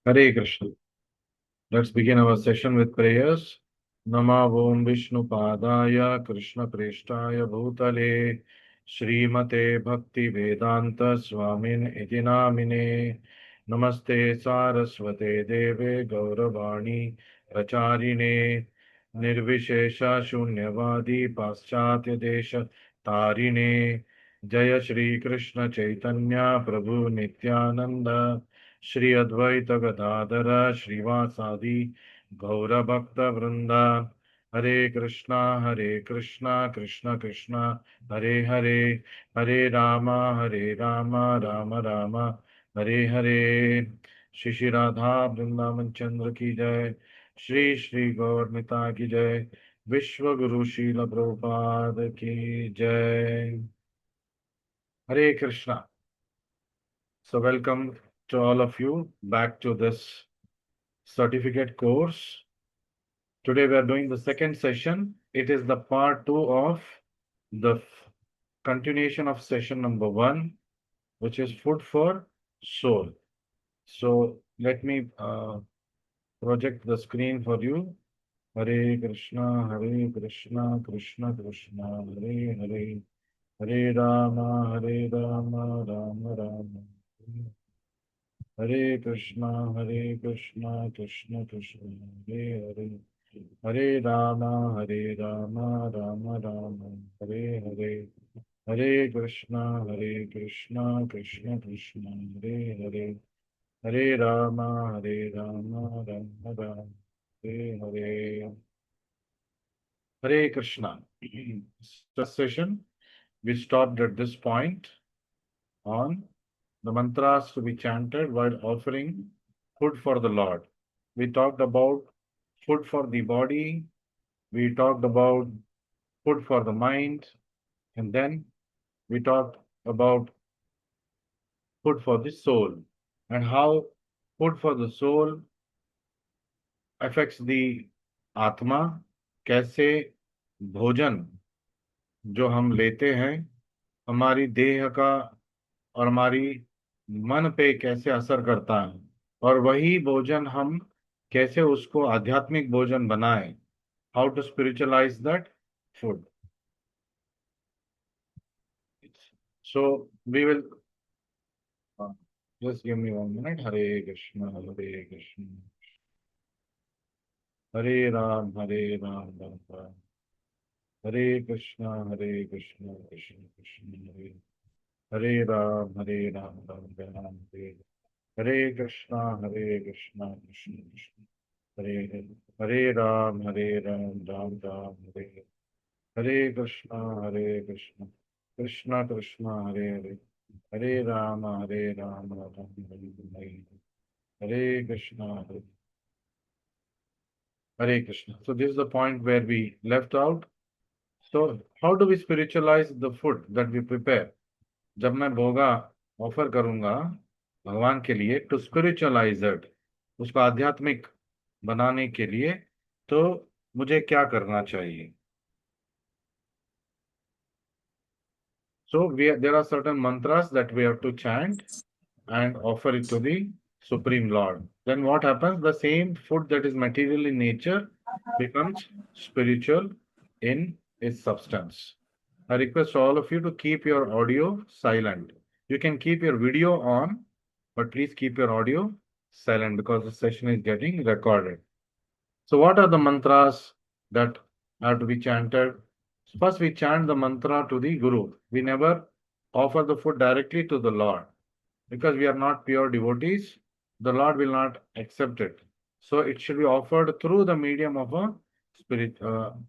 Hare Krishna. Let's begin our session with prayers. Nama Om Vishnu Padaya Krishna Preshtaya Bhutale Srimate Bhakti Vedanta Swamin Iti Namine Namaste Saraswate Deve Gauravani Pracharine Nirvishesha Shunyavadi Paschatya Desha Tarine Jaya Shri Krishna Chaitanya Prabhu Nityananda Shri Advaita Gadadara Srivasadi Gaura Bhakta Vrinda Hare Krishna Krishna Krishna Hare Hare Hare Rama Rama Rama Hare Hare Shri Shri Radha Vrindavan Chandra ki jai Shri Shri Gaur Nita ki jai Vishwa Guru Srila Prabhupada ki jai Hare Krishna. So welcome to all of you back to this certificate course. Today we are doing the second session. It is the part 2 of the continuation of session number 1, which is food for soul. So let me project the screen for you. Hare Krishna, Krishna Krishna, Hare Hare, Hare Rama, Rama Rama. Hare Krishna, Krishna Krishna, Hare Hare, Hare Rama, Rama Rama, Hare Hare, Hare Krishna, Krishna Krishna, Hare Hare, Hare Rama, Rama Rama, Hare Hare, Hare Krishna. Last session, we stopped at this point on the mantras to be chanted while offering food for the Lord. We talked about food for the body, we talked about food for the mind, and then we talked about food for the soul and how food for the soul affects the आत्मा, कैसे भोजन जो हम लेते हैं हमारी देह का और हमारी मन पे कैसे असर करता है और वही भोजन हम कैसे उसको आध्यात्मिक भोजन बनाएं. How to spiritualize that food. So we will just give me 1 minute. Hare Krishna, Hare Ram, Ram Ram. Hare Krishna, Krishna Krishna, Hare Ram, Ram Ram, Hare Krishna, Krishna Krishna, Hare Ram, Ram Ram, Hare Krishna, Krishna Krishna, Hare Rama, Ram Hare Krishna, Hare Krishna. So this is the point where we left out. So how do we spiritualize the food that we prepare? जब मैं भोगा offer करूंगा भगवान के लिए to spiritualise it, उसको आध्यात्मिक बनाने के लिए, तो मुझे क्या करना चाहिए? So there are certain mantras that we have to chant and offer it to the Supreme Lord. Then what happens? The same food that is material in nature becomes spiritual in its substance. I request all of you to keep your audio silent. You can keep your video on, but please keep your audio silent because the session is getting recorded. So what are the mantras that have to be chanted? First, we chant the mantra to the Guru. We never offer the food directly to the Lord because we are not pure devotees. The Lord will not accept it. So it should be offered through the medium of a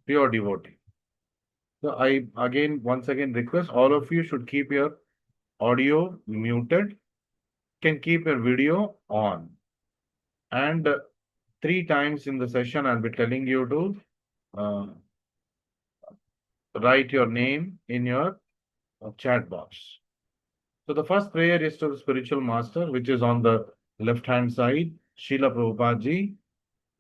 pure devotee. So I once again request all of you should keep your audio muted, can keep your video on. And 3 times in the session, I'll be telling you to write your name in your chat box. So the first prayer is to the spiritual master, which is on the left-hand side, Srila Prabhupada ji.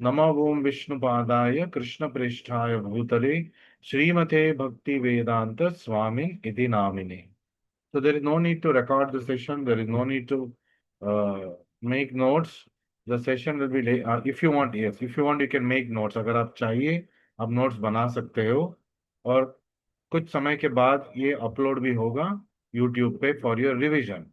Nama Om Vishnu Padaya Krishna Presthaya Bhutale Srimate Bhakti Vedanta Swami Iti Namine. So there is no need to record the session. There is no need to make notes. The session will be if you want, yes, if you want you can make notes. अगर आप चाहिए आप notes बना सकते हो, और कुछ समय के बाद ये अपलोड भी होगा YouTube पे for your revision.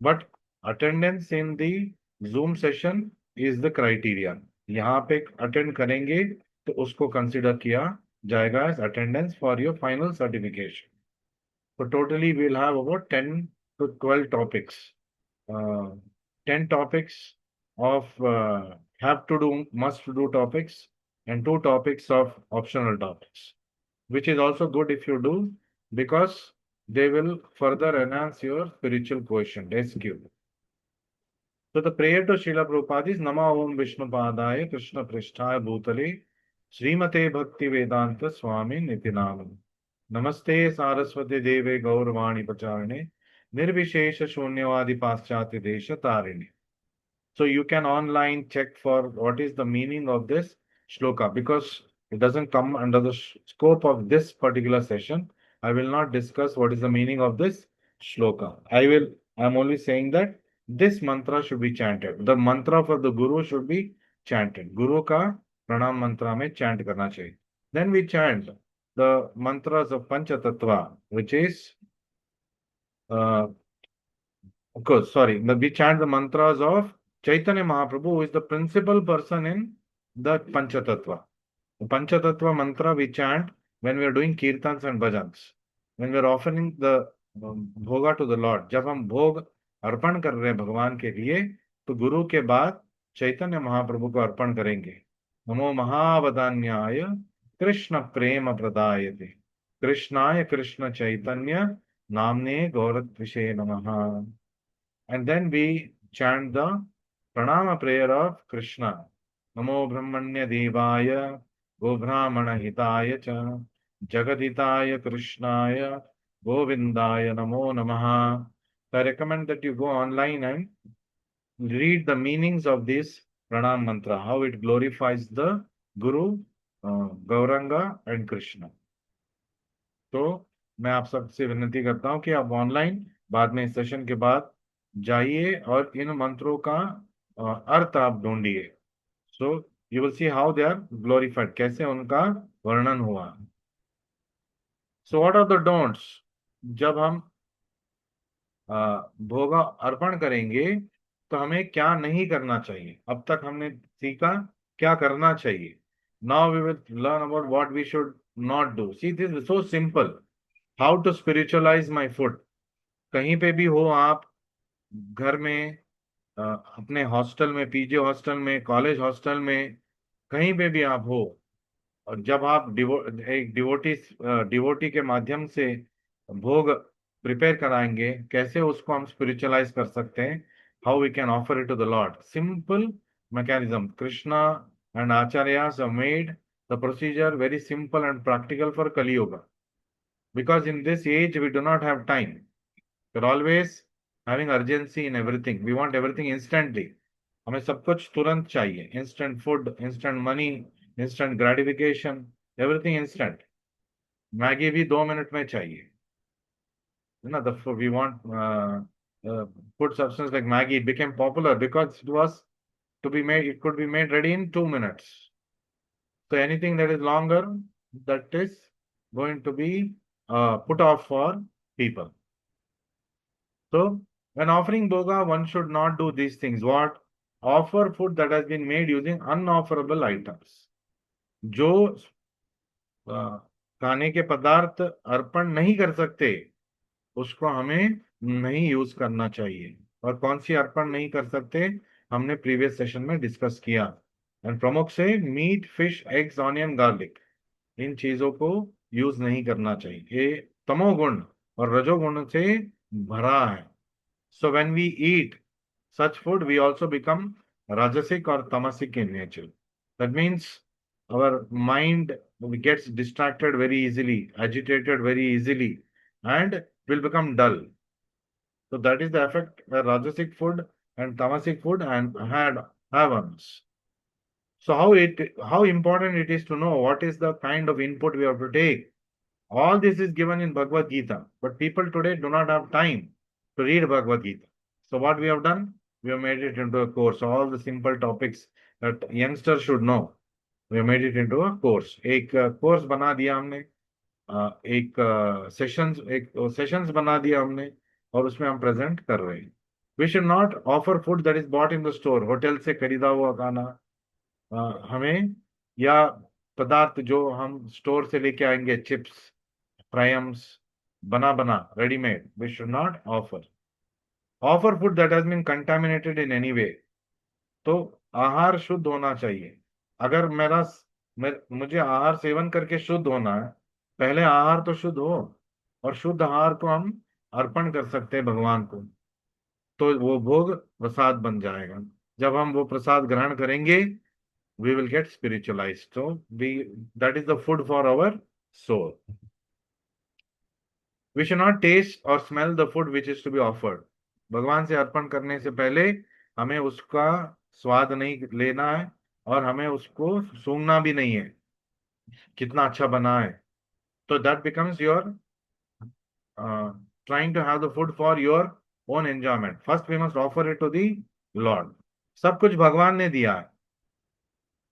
But attendance in the Zoom session is the criteria. यहाँ पे अटेंड करेंगे तो उसको कंसिडर किया जाएगा as attendance for your final certification. So totally we'll have about 10 to 12 topics. Uh, 10 topics of have to do, must to do topics, and 2 topics of optional topics, which is also good if you do, because they will further enhance your spiritual quotient, SQ. So the prayer to Srila Prabhupada is Nama Om Vishnu Padaya Krishna Pristhaya Bhutale Srimate Bhakti Vedanta Swami Nitinam. Namaste Saraswati Deve Gauravani Pacharane Nirvishesha Shunyavadi Paschatya Desha Tarini. So you can online check for what is the meaning of this shloka, because it doesn't come under the scope of this particular session. I will not discuss what is the meaning of this shloka. I'm only saying that this mantra should be chanted. The mantra for the Guru should be chanted. Guru ka pranam mantra mein chant karna chahiye. Then we chant the mantras of Pancha Tattva, which is of course, sorry, we chant the mantras of Chaitanya Mahaprabhu, who is the principal person in the Panchatattva. The Panchatattva mantra we chant when we are doing kirtans and bhajans. When we are offering the bhoga to the Lord. जब हम भोग अर्पण कर रहे हैं भगवान के लिए, तो गुरु के बाद चैतन्य महाप्रभु को अर्पण करेंगे. नमो महावदान्याय कृष्ण प्रेम प्रदायते कृष्णाय कृष्ण चैतन्य नामने गौरत्विषे नमः. And then we chant the pranama prayer of Krishna. Namo Brahmanya Devaya Gobrahmana Hitaya Cha Jagadhitaya Krishnaya Govindaya Namo Namaha. So I recommend that you go online and read the meanings of this pranam mantra, how it glorifies the Guru, Gauranga and Krishna. तो मैं आप सबसे विनती करता हूँ कि आप online बाद में इस सेशन के बाद जाइए और इन मंत्रों का अर्थ आप ढूंढिए. So you will see how they are glorified, कैसे उनका वर्णन हुआ. So what are the don'ts. जब हम भोग अर्पण करेंगे तो हमें क्या नहीं करना चाहिए. अब तक हमने सीखा क्या करना चाहिए. Now we will learn about what we should not do. See this is so simple. How to spiritualize my food. कहीं पे भी हो आप, घर में, अपने हॉस्टल में, पीजी हॉस्टल में, कॉलेज हॉस्टल में, कहीं पे भी आप हो, और जब आप एक डिवोटी के माध्यम से भोग प्रिपेयर कराएंगे, कैसे उसको हम स्पिरिचुअलाइज कर सकते हैं, how we can offer it to the Lord. Simple mechanism. Krishna and Acharyas have made the procedure very simple and practical for Kali Yuga. Because in this age we do not have time. We're always having urgency in everything. We want everything instantly. हमें सब कुछ तुरंत चाहिए. Instant food, instant money, instant gratification, everything instant. Maggi भी 2 minute में चाहिए. You know, we want food substance like Maggi became popular because it was to be made. It could be made ready in 2 minutes. So anything that is longer, that is going to be put off for people. So when offering bhoga, one should not do these things. What? Offer food that has been made using unofferable items. जो खाने के पदार्थ अर्पण नहीं कर सकते, उसको हमें नहीं यूज करना चाहिए. और कौन सी अर्पण नहीं कर सकते, हमने प्रीवियस सेशन में डिस्कस किया. एंड प्रमुख से meat, fish, eggs, onion, garlic, इन चीजों को यूज नहीं करना चाहिए. ये तमोगुण और रजोगुण से भरा है. So when we eat such food, we also become rajasic or tamasic in nature. That means our mind gets distracted very easily, agitated very easily, and will become dull. So that is the effect where rajasic food and tamasic food and have on us. So how important it is to know what is the kind of input we have to take. All this is given in Bhagavad Gita, but people today do not have time to read Bhagavad Gita. So what we have done? We have made it into a course. All the simple topics that youngsters should know. We have made it into a course. एक course बना दिया हमने, एक sessions बना दिया हमने, और उसमें हम प्रेजेंट कर रहे हैं. We should not offer food that is bought in the store. Hotel से खरीदा हुआ खाना हमें, या पदार्थ जो हम स्टोर से लेके आएंगे, चिप्स, फ्राइम्स, बना बना readymade, we should not offer food that has been contaminated in any way. तो आहार शुद्ध होना चाहिए. अगर मुझे आहार सेवन करके शुद्ध होना है, पहले आहार तो शुद्ध हो, और शुद्ध आहार को हम अर्पण कर सकते हैं भगवान को, तो वो भोग प्रसाद बन जाएगा. जब हम वो प्रसाद ग्रहण करेंगे, वी विल गेट स्पिरिचुअलाइज्ड. तो we that is the food for our soul. We should not taste और smell the food which is to be offered. भगवान से अर्पण करने से पहले हमें उसका स्वाद नहीं लेना है, और हमें उसको सूंघना भी नहीं है कितना अच्छा बना है. तो that becomes your trying to have the food for your own enjoyment. First we must offer it to the Lord. सब कुछ भगवान ने दिया है,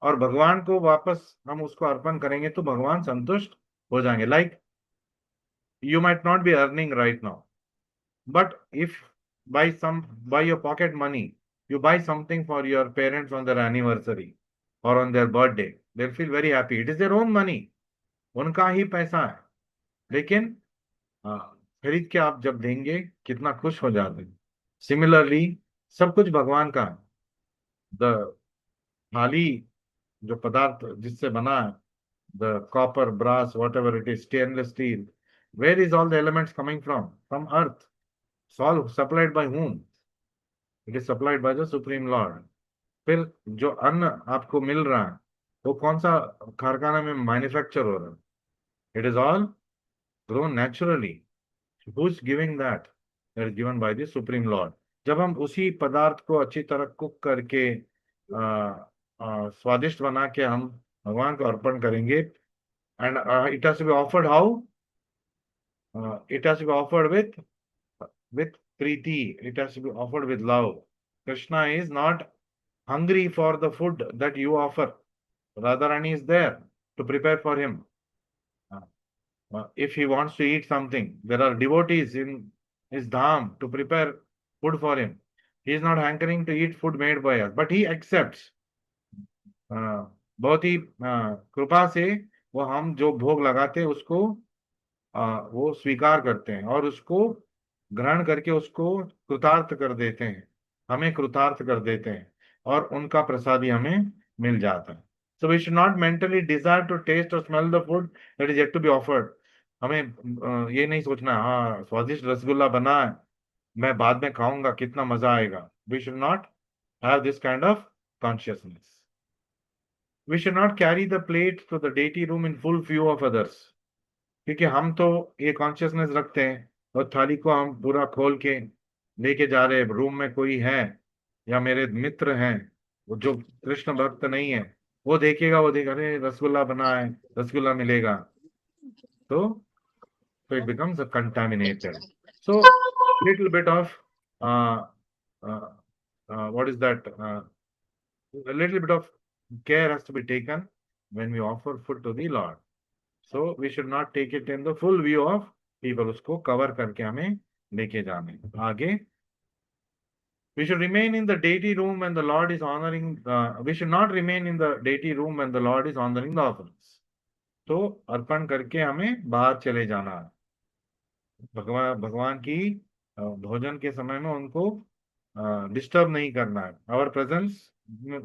और भगवान को वापस हम उसको अर्पण करेंगे तो भगवान संतुष्ट हो जाएंगे. Like you might not be earning right now, but if by your pocket money you buy something for your parents on their anniversary or on their birthday, they'll feel very happy. It is their own money, उनका ही पैसा है, लेकिन हाँ, खरीद के आप जब देंगे कितना खुश हो जाते हैं. सिमिलरली सब कुछ भगवान का है. द थाली, जो पदार्थ जिससे बना है, the copper, brass, whatever it is, stainless steel, where is all the elements coming from? From earth. It's all supplied by whom? It is supplied by the Supreme Lord. फिर जो अन्न आपको मिल रहा है, वो कौन सा कारखाना में मैन्युफैक्चर हो रहा है? It is all grown naturally. Who is giving that? That is given by the supreme Lord. जब हम उसी पदार्थ को अच्छी तरह कुक करके स्वादिष्ट बना के हम भगवान को अर्पण करेंगे, and it has to be offered how? It has to be offered with preeti. It has to be offered with love. Krishna is not hungry for the food that you offer. Radharani is there to prepare for him. If he wants to eat something, there are devotees in his dham to prepare food for him. He is not hankering to eat food made by us, but he accepts. बहुत ही कृपा से वो हम जो भोग लगाते हैं उसको वो स्वीकार करते हैं, और उसको ग्रहण करके उसको कृतार्थ कर देते हैं, हमें कृतार्थ कर देते हैं, और उनका प्रसादी हमें मिल जाता है. So we should not mentally desire to taste और smell the food that is yet to be offered. हमें ये नहीं सोचना हाँ स्वादिष्ट रसगुल्ला बना है, मैं बाद में खाऊंगा कितना मजा आएगा. We should not have this kind of consciousness. We should not carry the plate to the deity room in full view of others. क्योंकि हम तो ये कॉन्शियसनेस रखते हैं, और थाली को हम पूरा खोल के लेके जा रहे हैं. रूम में कोई है, या मेरे मित्र हैं, वो जो कृष्ण भक्त नहीं है, वो देखेगा, वो देखेगा अरे रसगुल्ला बना है, रसगुल्ला मिलेगा, तो it becomes contaminated. So little bit of what is that? A little bit of care has to be taken when we offer food to the Lord. So we should not take it in the full view of people. उसको cover करके हमें लेके जाने. आगे we should remain in the deity room when the Lord is honoring. We should not remain in the deity room when the Lord is honoring the offerings. तो अर्पण करके हमें बाहर चले जाना है. भगवान की भोजन के समय में उनको डिस्टर्ब नहीं करना है. Our presence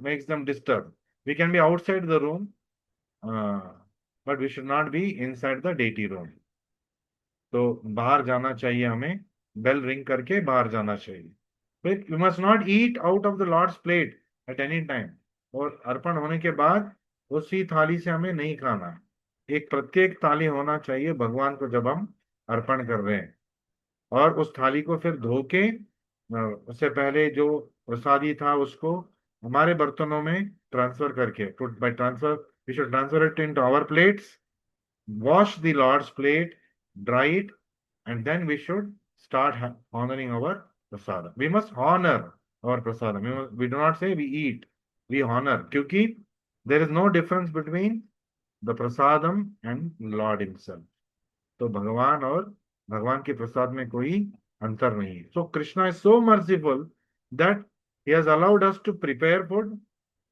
makes them disturb. We can be outside the room, but we should not be inside the deity room. तो बाहर जाना चाहिए हमें, बेल रिंग करके बाहर जाना चाहिए. फिर you must not eat out of the Lord's plate at any time. और अर्पण होने के बाद उसी थाली से हमें नहीं खाना. एक प्रत्येक थाली होना चाहिए भगवान को जब हम अर्पण कर रहे हैं, और उस थाली को फिर धो के उससे पहले जो प्रसादी था उसको हमारे बर्तनों में ट्रांसफर करके, by transfer we should transfer it into our plates, wash the Lord's plate, dry it, and then we should start honoring our prasada. We must honor our prasadam. We do not say we eat, we honor. क्योंकि there is no difference between the prasadam and Lord himself. तो भगवान और भगवान के प्रसाद में कोई अंतर नहीं है. So Krishna is so merciful that he has allowed us to prepare food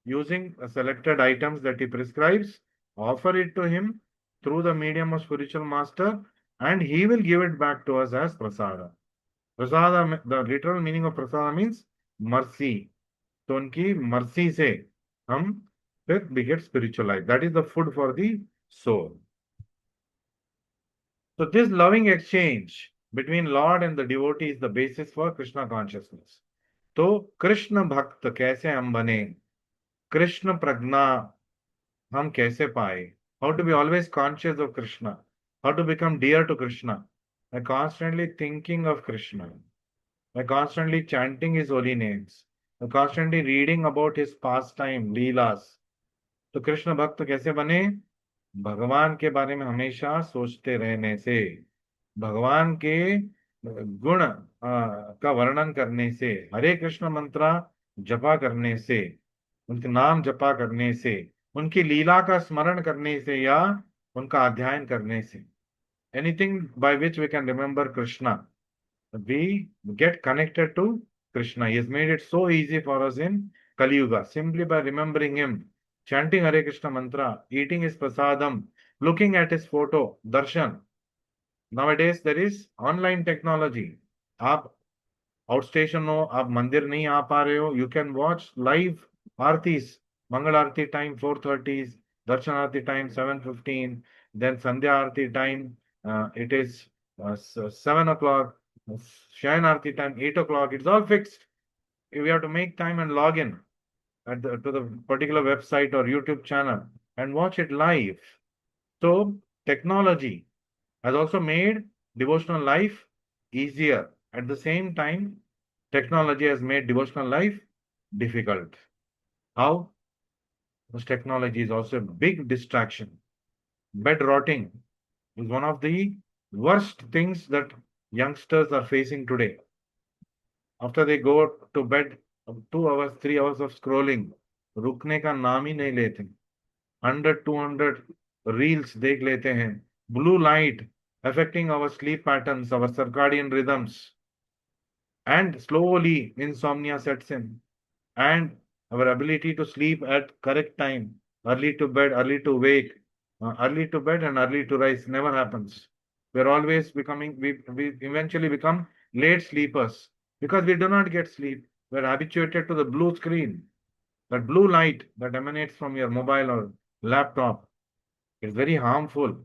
using selected items that he prescribes, offer it to him through the medium of spiritual master, and he will give it back to us as prasada. Prasada, the literal meaning of prasada means mercy. तो उनकी mercy से हम फिर we get spiritualized. That is the food for the soul. So this loving exchange between Lord and the devotee is the basis for Krishna consciousness. तो कृष्ण भक्त कैसे हम बने, कृष्ण प्रज्ञा हम कैसे पाए, how to be always conscious of Krishna, how to become dear to Krishna, by constantly thinking of Krishna, by constantly chanting his holy names, by constantly reading about his pastime, leelas. तो कृष्ण भक्त कैसे बने, भगवान के बारे में हमेशा सोचते रहने से, भगवान के गुण का वर्णन करने से, हरे कृष्ण मंत्र जपा करने से, उनके नाम जपा करने से, उनकी लीला का स्मरण करने से या उनका अध्ययन करने से. Anything by which we can remember Krishna, we get connected to Krishna. He has made it so easy for us in Kali Yuga, simply by remembering him, chanting Hare Krishna mantra, eating his prasadam, looking at his photo, darshan. Nowadays there is online technology. आप outstation हो, आप मंदिर नहीं आ पा रहे हो, you can watch live आरतीस. Mangal Aarti time 4:30, darshan Aarti time 7:15, then Sandhya Aarti time it is 7 o'clock. Shayan Aarti time 8 o'clock. It's all fixed. We have to make time and log in to the particular website or YouTube channel and watch it live. So technology has also made devotional life easier. At the same time, technology has made devotional life difficult. How? Because technology is also a big distraction. Bed rotting is one of the worst things that youngsters are facing today. After they go to bed, 2 hours, 3 hours of scrolling, रुकने का नाम ही नहीं लेते. 100, 200 reels देख लेते हैं. Blue light affecting our sleep patterns, our circadian rhythms, and slowly insomnia sets in, and our ability to sleep at correct time, early to bed, early to wake, early to bed and early to rise never happens. We're always becoming, we eventually become late sleepers because we do not get sleep. We're habituated to the blue screen, that blue light that emanates from your mobile or laptop. It's very harmful,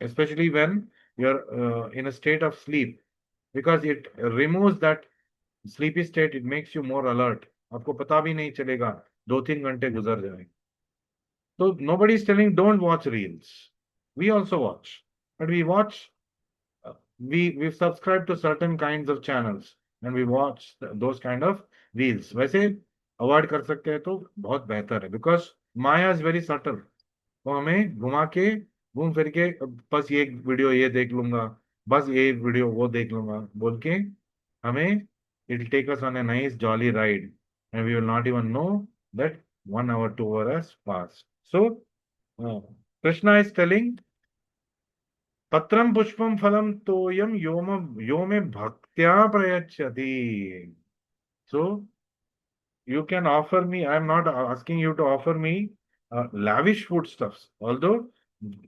especially when you're in a state of sleep, because it removes that sleepy state. It makes you more alert. आपको पता भी नहीं चलेगा 2-3 घंटे गुजर जाए. So nobody is telling don't watch reels. We also watch, but we watch. We've subscribed to certain kinds of channels and we watch those kind of reels. वैसे avoid कर सकते हैं तो बहुत बेहतर है, because Maya is very subtle. वो हमें घुमा के घूम फिर के बस ये वीडियो ये देख लूंगा, बस ये वीडियो वो देख लूंगा बोल के हमें it will take us on a nice jolly ride and we will not even know that 1 hour 2 hour has passed. So Krishna is telling पत्रम पुष्पम फलम तोयम यो में भक्त्या प्रयच्छति. So you can offer me, I am not asking you to offer me lavish foodstuffs, although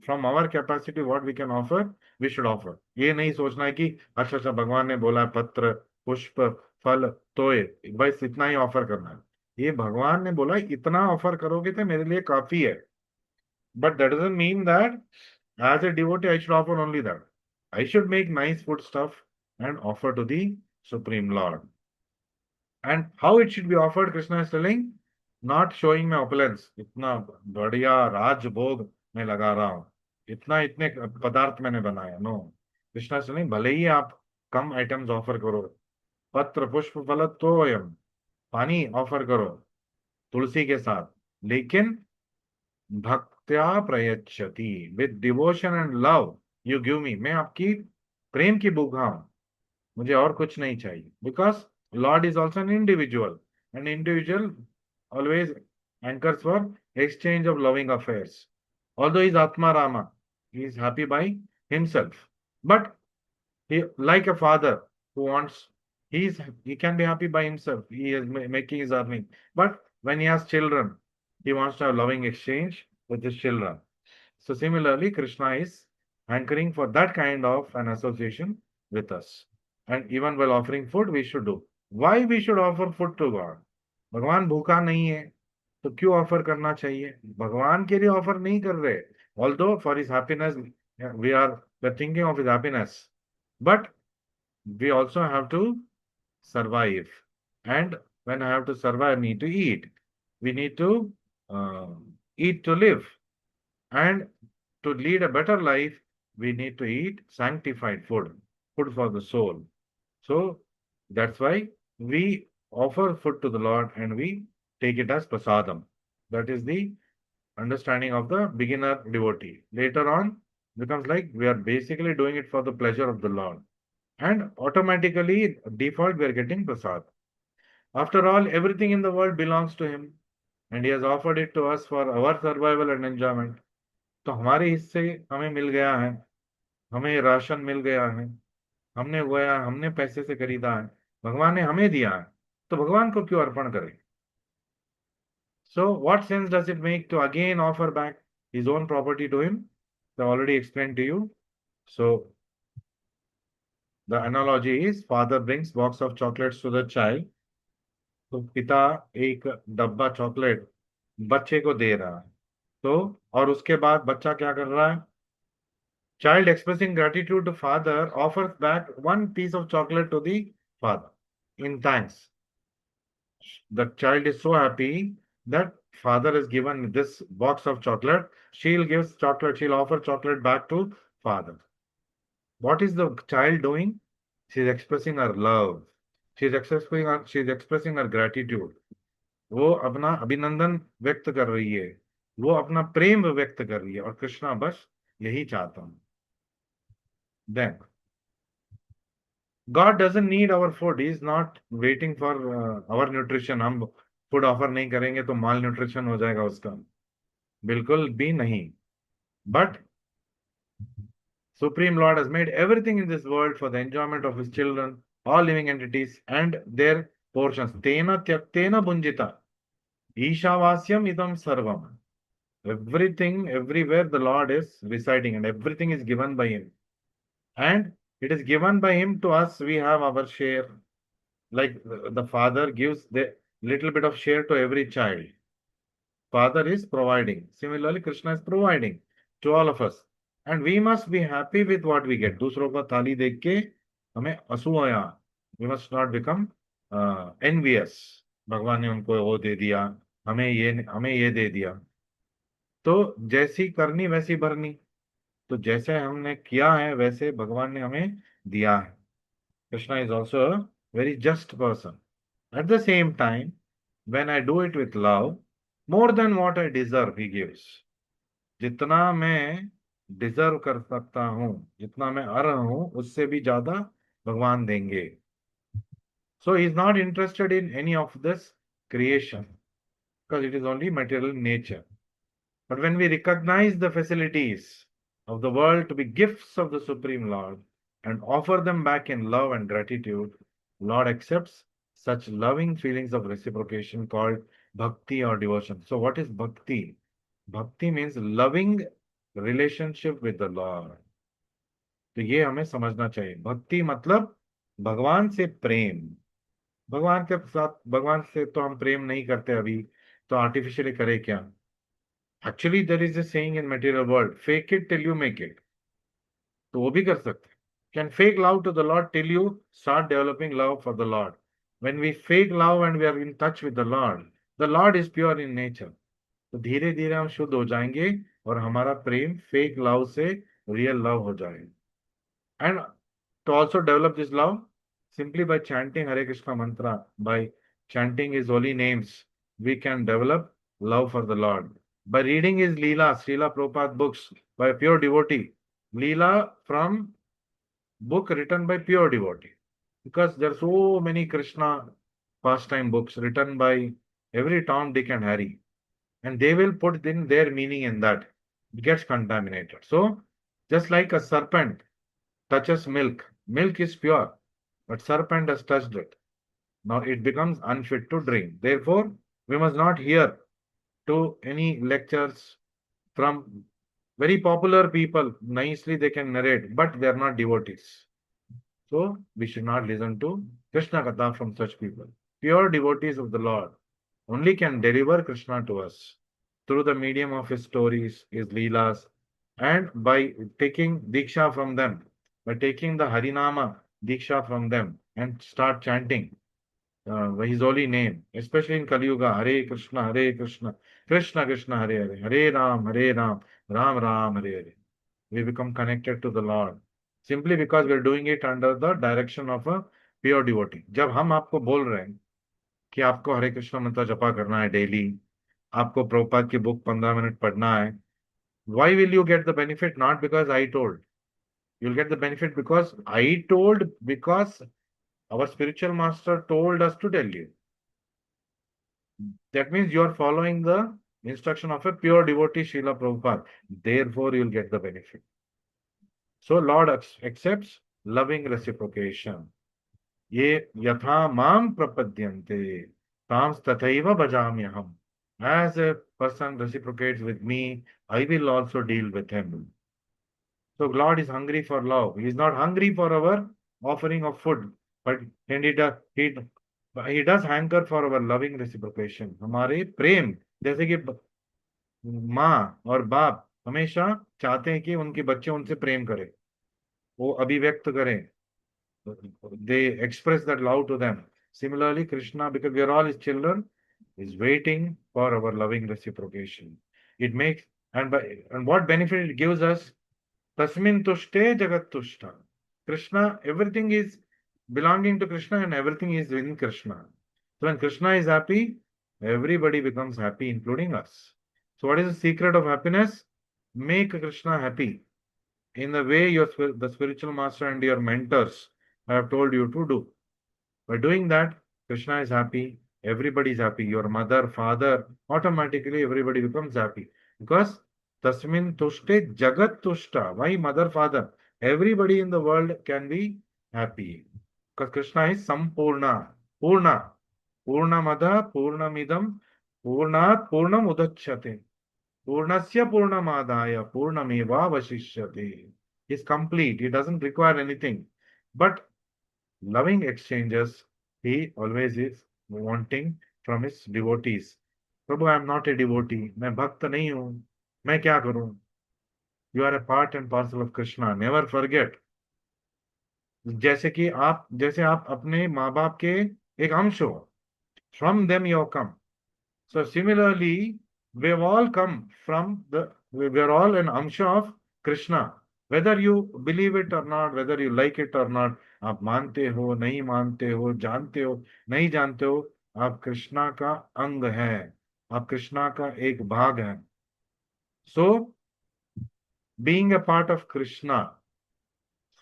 from our capacity what we can offer we should offer. ये नहीं सोचना है कि अच्छा अच्छा भगवान ने बोला पत्र पुष्प फल तोय बस इतना ही ऑफर करना है. ये भगवान ने बोला इतना ऑफर करोगे तो मेरे लिए काफी है. But that doesn't mean that as a devotee I should offer only that. I should make nice food stuff and offer to the Supreme Lord. And how it should be offered, Krishna is telling, not showing my opulence. इतना बढ़िया राजभोग मैं लगा रहा हूँ, इतना इतने पदार्थ मैंने बनाया. नो, कृष्णा is telling, भले ही आप कम आइटम्स ऑफर करो, पत्र पुष्प फल तोयम, पानी ऑफर करो तुलसी के साथ, लेकिन भक्त्या प्रयच्छति, with devotion and love you give me. मैं आपकी प्रेम की भूखा हूं, मुझे और कुछ नहीं चाहिए. Because Lord is also an individual. An individual always anchors for exchange of loving affairs. Although he is Atma Rama, he is happy by himself. But he, like a father who wants, he can be happy by himself. He is making his earning. But when he has children, he wants to have loving exchange with his children. So similarly, Krishna is hankering for that kind of an association with us. And even while offering food, we should do. Why we should offer food to God? भगवान भूखा नहीं है तो क्यों offer करना चाहिए? भगवान के लिए ऑफर नहीं कर रहे. Although for his happiness, we're thinking of his happiness, but we also have to survive. And when I have to survive, I need to eat. We need to uh, eat to live. And to lead a better life, we need to eat sanctified food, food for the soul. So that's why we offer food to the Lord and we take it as prasadam. That is the understanding of the beginner devotee. Later on, becomes like we are basically doing it for the pleasure of the Lord. And automatically, default, we are getting prasad. After all, everything in the world belongs to Him and He has offered it to us for our survival and enjoyment. तो हमारे हिस्से हमें मिल गया है, हमें ration मिल गया है, हमने पैसे से खरीदा है, भगवान ने हमें दिया है, तो भगवान को क्यों अर्पण करें? So what sense does it make to again offer back his own property to him? I already explained to you. So the analogy is father brings box of chocolates to the child. तो पिता एक डब्बा chocolate बच्चे को दे रहा है. तो और उसके बाद बच्चा क्या कर रहा है? Child expressing gratitude to father offers back one piece of chocolate to the father in thanks. The child is so happy that father has given this box of chocolate. She'll offer chocolate back to father. What is the child doing? She's expressing her love. She's expressing her gratitude. वो अपना अभिनंदन व्यक्त कर रही है, वो अपना प्रेम व्यक्त कर रही है, और कृष्णा बस यही चाहता हूं. Then God doesn't need our food. He is not waiting for our nutrition. हम फूड ऑफर नहीं करेंगे तो माल न्यूट्रिशन हो जाएगा उसका. बिल्कुल भी नहीं. But Supreme Lord has made everything in this world for the enjoyment of His children, all living entities, and their portions. Tena tyaktena bunjita. Ishavasyam idam sarvam. Everything, everywhere the Lord is residing, and everything is given by Him. And it is given by Him to us. We have our share. Like the father gives the little bit of share to every child. Father is providing. Similarly, Krishna is providing to all of us. And we must be happy with what we get. दूसरों का थाली देख के हमें असूया. We must not become envious. भगवान ने उनको वो दे दिया, हमें ये दे दिया. तो जैसी करनी वैसी भरनी. तो जैसे हमने किया है वैसे भगवान ने हमें दिया है. Krishna is also a very just person. At the same time, when I do it with love, more than what I deserve, He gives. जितना मैं डिजर्व कर सकता हूं, जितना मैं अर्ह हूं, उससे भी ज्यादा भगवान देंगे. So He is not interested in any of this creation because it is only material in nature. But when we recognize the facilities of the world to be gifts of the Supreme Lord and offer them back in love and gratitude, Lord accepts such loving feelings of reciprocation called bhakti or devotion. So, what is bhakti? Bhakti means loving relationship with the Lord. तो ये हमें समझना चाहिए. भक्ति मतलब भगवान से प्रेम. भगवान के साथ, भगवान से तो हम प्रेम नहीं करते अभी, तो आर्टिफिशियली करे क्या? Actually, there is a saying in material world, fake it till you make it. तो वो भी कर सकते हैं. Can fake love to the Lord till you start developing love for the Lord. When we fake love and we are in touch with the Lord is pure in nature. तो धीरे धीरे हम शुद्ध हो जाएंगे और हमारा प्रेम फेक लव से रियल लव हो जाएगा. And to also develop this love, simply by chanting Hare Krishna mantra, by chanting His holy names, we can develop love for the Lord. By reading His Leela, Srila Prabhupada books by a pure devotee, Leela from book written by pure devotee. Because there are so many Krishna pastime books written by every Tom, Dick, and Harry, and they will put in their meaning in that. It gets contaminated. So, just like a serpent touches milk, milk is pure, but serpent has touched it. Now it becomes unfit to drink. Therefore, we must not hear to any lectures from very popular people. Nicely they can narrate, but they are not devotees. So we should not listen to Krishna Katha from such people. Pure devotees of the Lord only can deliver Krishna to us through the medium of his stories, his leelas, and by taking Diksha from them, by taking the Harinama Diksha from them and start chanting his holy name, especially in Kali Yuga, Hare Krishna, Krishna Krishna, Hare Hare, Hare Ram, Ram Ram, Hare Hare. We become connected to the Lord simply because we are doing it under the direction of a pure devotee. जब हम आपको बोल रहे हैं कि आपको हरे कृष्ण मंत्र जपा करना है डेली, आपको प्रभुपाद की बुक 15 मिनट पढ़ना है, why will you get the benefit? Not because I told. You'll get the benefit because I told, because our spiritual master told us to tell you. That means you are following the instruction of a pure devotee, Srila Prabhupada. Therefore, you'll get the benefit. So, Lord accepts loving reciprocation. Ye yatha mam prapadyante, tams tathaiva bhajamyaham. As a person reciprocates with me, I will also deal with him. So, Lord is hungry for love. He is not hungry for our offering of food, but and he does hanker for our loving reciprocation. हमारे प्रेम, जैसे कि माँ और बाप हमेशा चाहते हैं कि उनके बच्चे उनसे प्रेम करें, वो अभिव्यक्त करें. They express that love to them. Similarly, Krishna, because we are all his children, is waiting for our loving reciprocation. It makes, and what benefit it gives us? Tasmin tushte jagat tushta. Krishna, everything is belonging to Krishna and everything is in Krishna. So when Krishna is happy, everybody becomes happy, including us. So what is the secret of happiness? Make Krishna happy in the way the spiritual master and your mentors have told you to do. By doing that, Krishna is happy, everybody is happy. Your mother, father, automatically everybody becomes happy. Because Tasmin Tushte Jagat Tushta. Why mother, father? Everybody in the world can be happy. Because Krishna is Sampurna. Purna. Purnamada, Purnamidam, Purnat, Purnam Udachyate. Purnasya Purnamadaya, Purnameva Vashishyate. He's complete. He doesn't require anything. But loving exchanges, he always is wanting from his devotees. Prabhu, I am not a devotee. मैं भक्त नहीं हूँ. मैं क्या करूँ? You are a part and parcel of Krishna. Never forget. जैसे आप अपने माँ बाप के एक अंश हो. From them you have come. So similarly, we have all come we are all an amsha of Krishna. Whether you believe it or not, whether you like it or not, आप मानते हो, नहीं मानते हो, जानते हो, नहीं जानते हो, आप कृष्णा का अंग हैं, आप कृष्णा का एक भाग हैं. So, being a part of Krishna,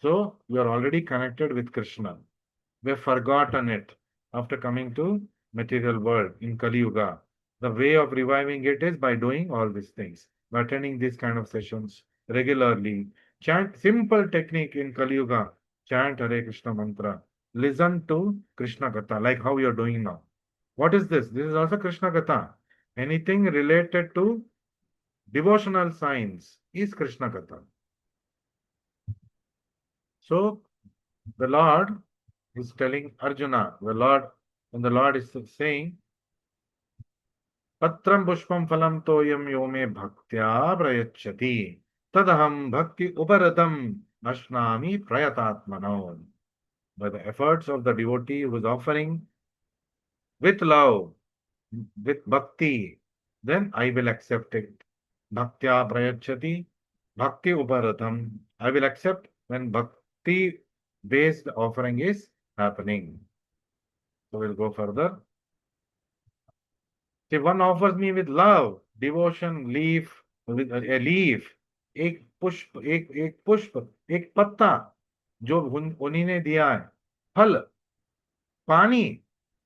so you are already connected with Krishna. We have forgotten it after coming to material world in Kali Yuga. The way of reviving it is by doing all these things, by attending these kind of sessions regularly. Chant simple technique in Kali Yuga. Chant Hare Krishna mantra. Listen to Krishna Katha, like how you are doing now. What is this? This is also Krishna Katha. Anything related to devotional science is Krishna Katha. So the Lord is telling Arjuna, when the Lord is saying, Patram pushpam phalam toyam yo me bhaktya prayachati tadaham bhakti uparadam ashnami prayatatmano. By the efforts of the devotee who is offering with love, with bhakti, then I will accept it. Bhaktya prayachati, bhakti uparadam. I will accept when bhakti based offering is happening. So we'll go further. See, one offers me with love, devotion, with a leaf, एक पुष्प, एक पत्ता जो उन्हीं ने दिया है, फल, पानी,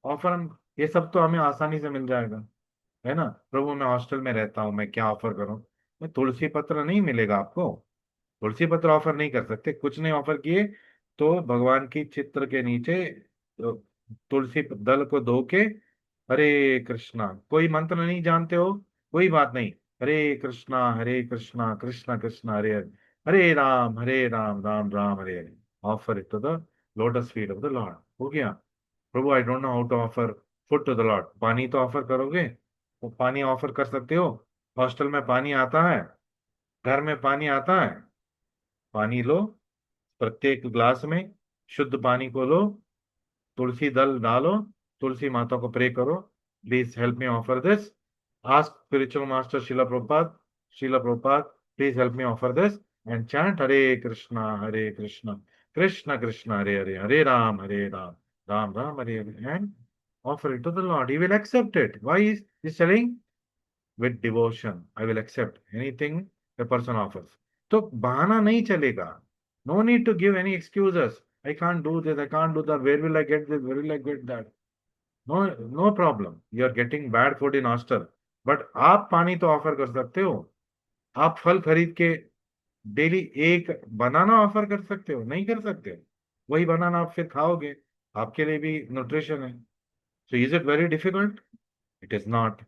ऑफर हम, ये सब तो हमें आसानी से मिल जाएगा, है ना। प्रभु मैं हॉस्टल में रहता हूँ, मैं क्या ऑफर करूँ? मैं तुलसी पत्र नहीं मिलेगा आपको, तुलसी पत्र ऑफर नहीं कर सकते, कुछ नहीं ऑफर किए तो भगवान की चित्र के नीचे तुलसी दल को धो के हरे कृष्णा, कोई मंत्र नहीं जानते हो कोई बात नहीं, Hare Krishna Krishna Krishna Hare Hare, Hare Ram Ram Ram Hare Hare, offer it to the lotus feet of the lord. हो गया। Prabhu I don't know how to offer food to the lord, पानी तो ऑफर करोगे, वो पानी ऑफर कर सकते हो, हॉस्टल में पानी आता है, घर में पानी आता है, पानी लो, प्रत्येक ग्लास में शुद्ध पानी को लो, तुलसी दल डालो, तुलसी माता को प्रे करो, please help me offer this, ask spiritual master Srila Prabhupada please help me offer this, and chant Hare Krishna Krishna Krishna Hare Hare, Hare Ram Ram Ram Hare Hare, and offer it to the Lord. He will accept it. Why is he telling? With devotion, I will accept anything a person offers. तो बहाना नहीं चलेगा. No need to give any excuses. I can't do this, I can't do that. Where will I get this? Where will I get that? No, no problem. You are getting bad food in hostel. But आप पानी तो offer कर सकते हो. आप फल खरीद के डेली एक बनाना ऑफर कर सकते हो? नहीं कर सकते. वही बनाना आप फिर खाओगे, आपके लिए भी न्यूट्रिशन है. So is it very difficult? It is not.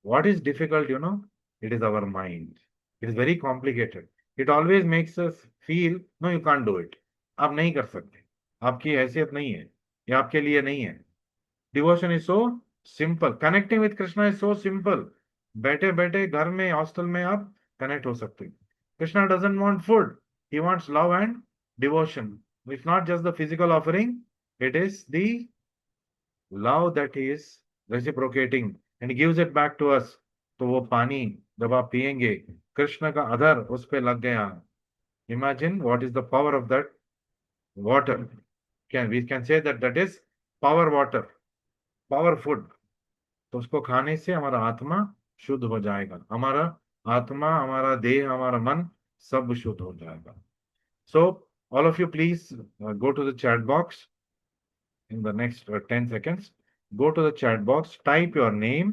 What is difficult, it is our mind. It is very complicated. It always makes us feel, no, you can't do it. आप नहीं कर सकते, आपकी हैसियत नहीं है, ये आपके लिए नहीं है. Devotion is so simple, connecting with Krishna is so simple. बैठे बैठे घर में हॉस्टल में आप कनेक्ट हो सकते हैं. Krishna doesn't want food, he wants love and devotion. It's not just the physical offering, it is the love that he is reciprocating and gives it back to us. तो वो पानी जब आप पिएंगे, कृष्ण का अधर उस पे लग गया. Imagine what is the power of that water. Can we can say that that is power water, power food. तो उसको खाने से हमारा आत्मा शुद्ध हो जाएगा, हमारा आत्मा, हमारा देह, हमारा मन सब शुद्ध हो जाएगा. So all of you please go to the chat box in the next 10 seconds. Go to the chat box, type your name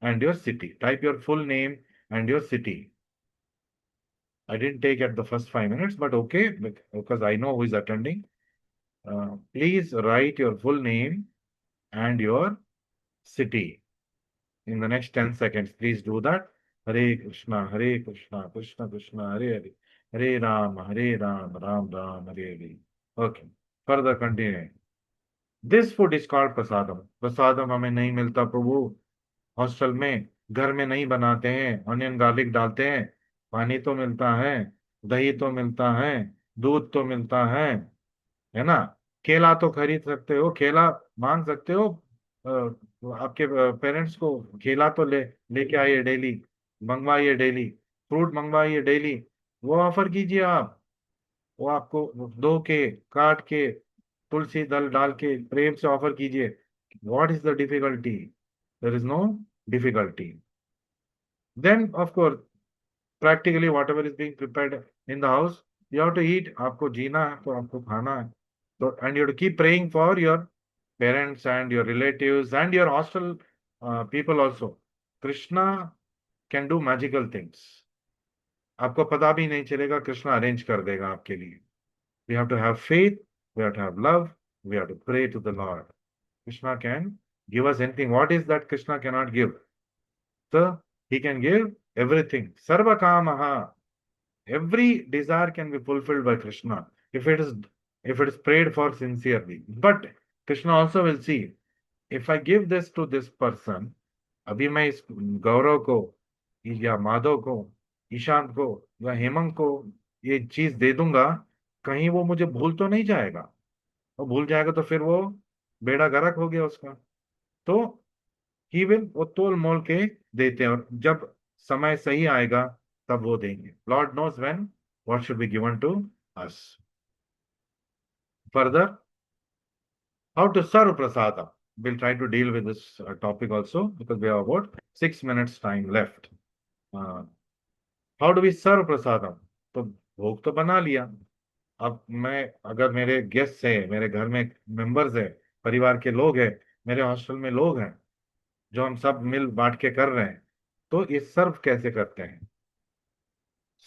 and your city. Type your full name and your city. I didn't take at the first 5 minutes, but okay, because I know who is attending. Please write your full name and your city in the next 10 seconds. Please do that. Hare Krishna, Krishna Krishna, Hare Hare, Hare Ram, Ram Ram, Hare Hare. Okay, further continue. This food is called prasadam. Prasadam हमें नहीं मिलता प्रभु hostel में, घर में नहीं बनाते हैं, onion garlic डालते हैं. पानी तो मिलता है, दही तो मिलता है, दूध तो मिलता है ना. केला तो खरीद सकते हो, केला मांग सकते हो. आपके पेरेंट्स को केला तो लेके आइए डेली, मंगवाइए डेली, फ्रूट मंगवाइए डेली. वो ऑफर कीजिए आप, वो आपको धो के काट के तुलसी दल डाल के प्रेम से ऑफर कीजिए. What is the difficulty? There is no difficulty. Then of course practically whatever is being prepared in the house, you have to eat. आपको जीना है तो आपको खाना है. तो and you to keep praying for your parents and your relatives and your hostel people also. Krishna can do magical things. आपको पता भी नहीं चलेगा, कृष्णा अरेंज कर देगा आपके लिए. We have to have faith, we have to have love, we have to pray to the Lord. Krishna can give us anything. What is that Krishna cannot give? So he can give everything. Sarva kamaha. Every desire can be fulfilled by Krishna if it is prayed for sincerely. But Krishna also will see, if I give this to this person, अभी मैं इस गौरव को या माधव को, ईशांत को या हेमंत को ये चीज दे दूंगा, कहीं वो मुझे भूल तो नहीं जाएगा. वो भूल जाएगा तो फिर वो बेड़ा गर्क हो गया उसका. तो ही विल, वो तोल मोल के देते हैं, और जब समय सही आएगा तब वो देंगे. Lord knows when what should be given to us. Further, how to serve prasadam. We'll try to deal with this topic also because we have about 6 minutes time left. Uh, how do we serve prasadam? तो भोग तो बना लिया. अब मैं, अगर मेरे guest है, मेरे घर में मेंबर्स है, परिवार के लोग हैं, मेरे हॉस्टल में लोग हैं जो हम सब मिल बांट के कर रहे हैं, तो ये सर्व कैसे करते हैं.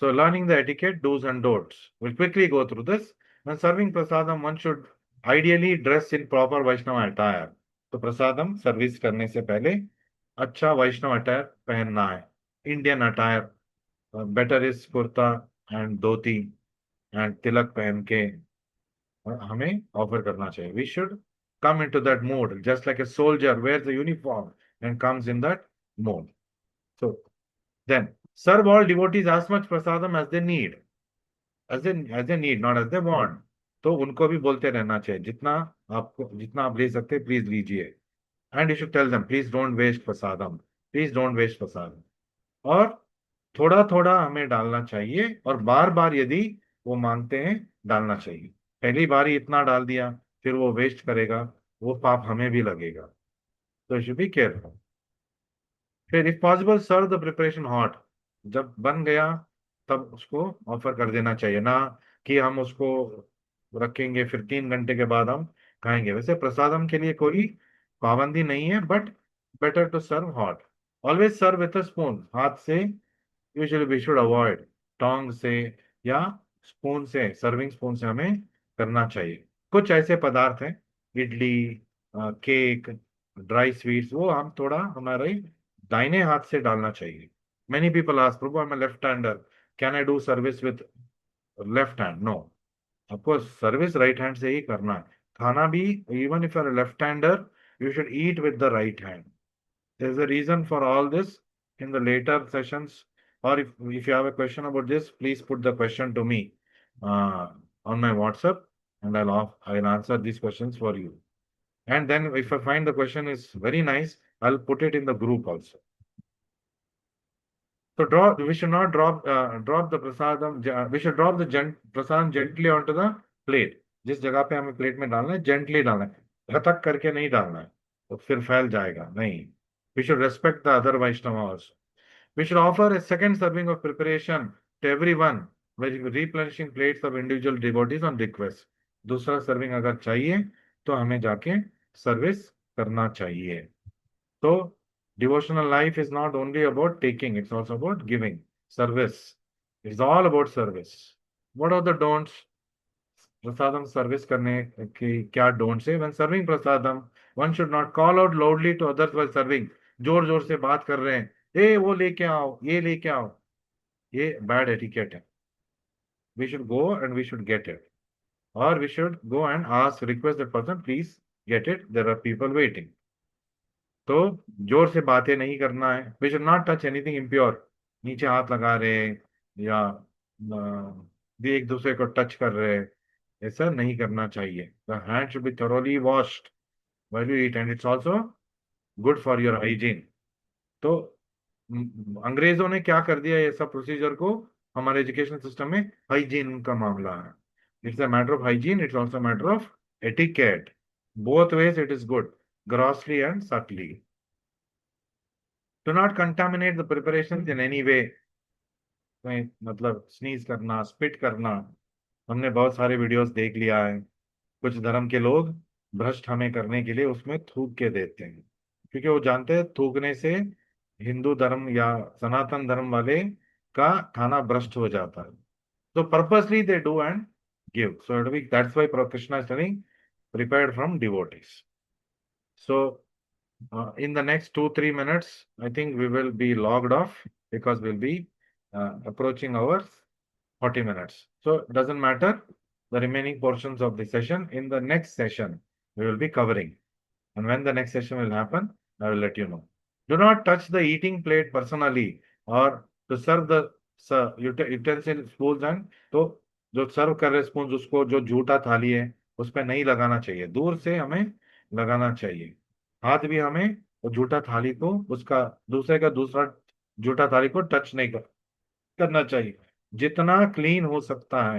So learning the etiquette, do's and don'ts. We'll quickly go through this. When serving prasadam, one should ideally dress in proper Vaishnava attire. तो प्रसादम सर्विस करने से पहले अच्छा वैष्णव अटायर पहनना है. Indian attire better is kurta and dhoti and tilak पहन के हमें ऑफर करना चाहिए. We should come into that mode just like a soldier wears a uniform and comes in that mode. So then serve all devotees as much prasadam as they need. As a need, not as a want. तो उनको भी बोलते रहना चाहिए, जितना आप ले सकते हैं प्लीज लीजिए. And you should tell them please don't waste prasadam, please don't waste prasadam. और थोड़ा थोड़ा हमें डालना चाहिए, और बार बार यदि वो मांगते हैं डालना चाहिए. पहली बार ही इतना डाल दिया फिर वो वेस्ट करेगा, वो पाप हमें भी लगेगा. तो यू शुड बी केयरफुल. फिर if possible serve the preparation hot. जब बन गया तब उसको ऑफर कर देना चाहिए, ना कि हम उसको रखेंगे फिर 3 घंटे के बाद हम खाएंगे. वैसे प्रसादम के लिए कोई पाबंदी नहीं है, but better to serve hot. Always serve with a spoon. हाथ से usually we should avoid. Tong से या स्पून से, सर्विंग स्पून से हमें करना चाहिए. कुछ ऐसे पदार्थ हैं, इडली, केक, ड्राई स्वीट्स, वो हम थोड़ा हमारे दाहिने हाथ से डालना चाहिए. Many people ask, prabhu I am left hander, can I do service with left hand? No, आपको सर्विस राइट हैंड से ही करना है. खाना भी, even if you are left hander, you should eat with the right hand. there's a reason for all this in the later sessions, or if you have a question about this, please put the question to me uh, on my WhatsApp, and I'll answer these questions for you. And then if I find the question is very nice, I'll put it in the group also. So we should not drop the prasadam. We should drop the prasadam gently onto the plate. जिस जगह पे हमें plate में डालना है, gently डालना है, घटक करके नहीं डालना है, तो फिर फैल जाएगा नहीं. We should respect the other Vaishnava also. We should offer a second serving of preparation to everyone by replenishing plates of individual devotees on request. दूसरा सर्विंग अगर चाहिए तो हमें जाके सर्विस करना चाहिए. तो devotional life is not only about taking, it's also about giving. Service. It's all about service. What are the don'ts? Prasadam service करने की क्या डोंट्स है? When serving prasadam, one should not call out loudly to others while serving. जोर जोर से बात कर रहे हैं, ए वो लेके आओ, ये लेके आओ, ये बैड एटिकेट है. We should go and we should get it, और we should go and ask, request that person please get it, there are people waiting. तो जोर से बातें नहीं करना है. We should not touch anything impure. नीचे हाथ लगा रहे हैं या भी एक दूसरे को टच कर रहे हैं, ऐसा नहीं करना चाहिए. The hand should be thoroughly washed while you eat, and it's also good for your hygiene. तो अंग्रेजों ने क्या कर दिया, ये सब प्रोसीजर को हमारे एजुकेशन सिस्टम में हाइजीन का मामला है. It's a matter of hygiene, it's also matter of etiquette. Both ways it is good, grossly and subtly. Do not contaminate the preparation in any वे. मतलब स्नीज करना, स्पिट करना, हमने बहुत सारे वीडियोस देख लिया है. कुछ धर्म के लोग भ्रष्ट हमें करने के लिए उसमें थूक के देते हैं, क्योंकि वो जानते हैं थूकने से हिंदू धर्म या सनातन धर्म वाले का खाना भ्रष्ट हो जाता है. तो purposely they do and give. So that's why Krishna is telling prepared from devotees. So in the next 2-3 minutes, I think we will be logged off because we'll be approaching our 40 minutes. So it doesn't matter the remaining portions of the session. In the next session, we will be covering. And when the next session will happen, I will let you know. Do not touch the eating plate personally or to serve the utensil spoons and तो जो सर्व कर रहे spoon, उसको जो जूठा थाली है उस पर नहीं लगाना चाहिए, दूर से हमें लगाना चाहिए. हाथ भी हमें वो जूठा थाली को, उसका दूसरे का दूसरा जूठा थाली को टच नहीं करना चाहिए. जितना क्लीन हो सकता है